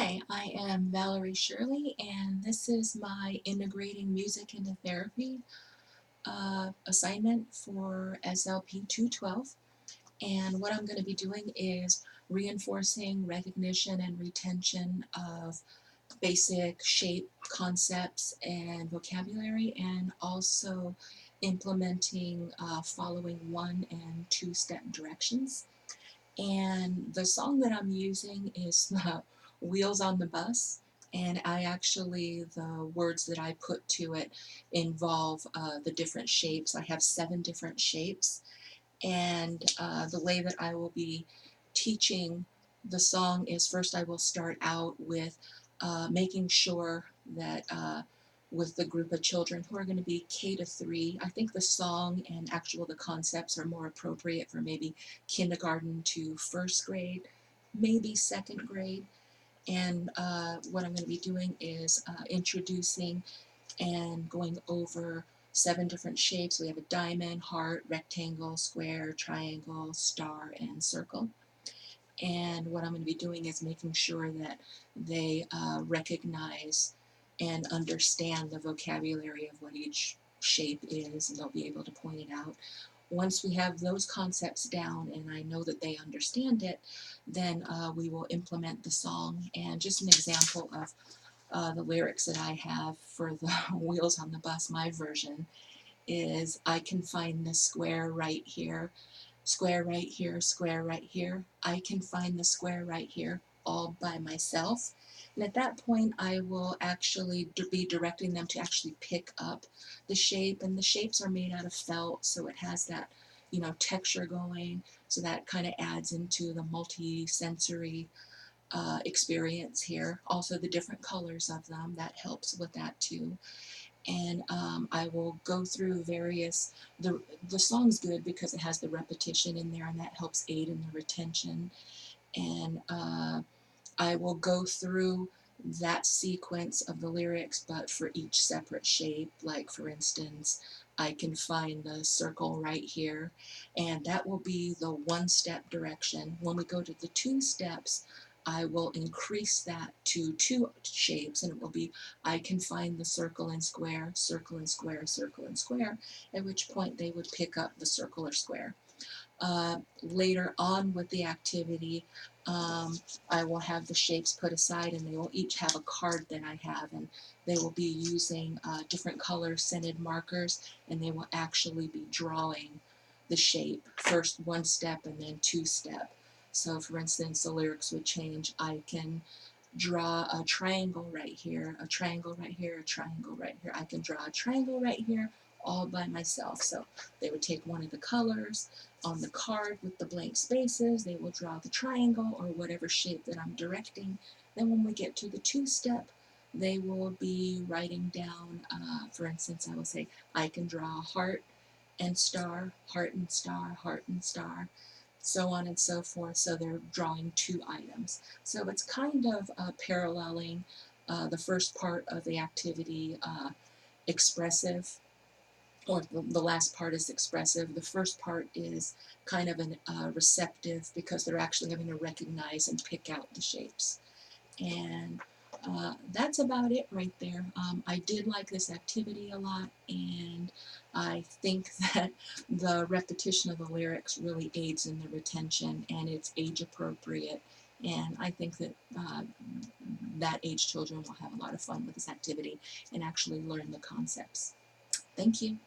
Hi, I am Valerie Shirley, and this is my Integrating Music into Therapy assignment for SLP 212. And what I'm going to be doing is reinforcing recognition and retention of basic shape concepts and vocabulary, and also implementing following one and two-step directions. And the song that I'm using is Wheels on the Bus. And the words that I put to it involve the different shapes. I have 7 different shapes. And the way that I will be teaching the song is first I will start out with making sure that with the group of children who are going to be K to 3, I think the song and the concepts are more appropriate for maybe kindergarten to first grade, maybe second grade. And what I'm going to be doing is introducing and going over 7 different shapes. We have a diamond, heart, rectangle, square, triangle, star, and circle. And what I'm going to be doing is making sure that they recognize and understand the vocabulary of what each shape is, and they'll be able to point it out. Once we have those concepts down and I know that they understand it, then we will implement the song. And just an example of the lyrics that I have for the Wheels on the Bus, my version, is I can find the square right here, square right here, square right here. I can find the square right here all by myself. And at that point, I will actually be directing them to actually pick up the shape. And the shapes are made out of felt, so it has that, texture going. So that kind of adds into the multi-sensory experience here. Also, the different colors of them, that helps with that too. And I will go through the song's good because it has the repetition in there, and that helps aid in the retention. And I will go through that sequence of the lyrics, but for each separate shape. Like, for instance, I can find the circle right here, and that will be the 1-step direction. When we go to the 2 steps, I will increase that to 2 shapes, and it will be I can find the circle and square, circle and square, circle and square, at which point they would pick up the circle or square. Later on with the activity, I will have the shapes put aside, and they will each have a card that I have, and they will be using different color scented markers, and they will actually be drawing the shape, first 1 step and then 2 step. So for instance, the lyrics would change. I can draw a triangle right here, a triangle right here, a triangle right here. I can draw a triangle right here all by myself. So they would take one of the colors on the card with the blank spaces, they will draw the triangle or whatever shape that I'm directing. Then when we get to the 2-step, they will be writing down, for instance, I will say, I can draw a heart and star, heart and star, heart and star, so on and so forth. So they're drawing 2 items. So it's kind of paralleling the first part of the activity, expressive, or the last part is expressive. The first part is kind of an receptive, because they're actually having to recognize and pick out the shapes. And that's about it right there. I did like this activity a lot, and I think that the repetition of the lyrics really aids in the retention, and it's age appropriate. And I think that that age children will have a lot of fun with this activity and actually learn the concepts. Thank you.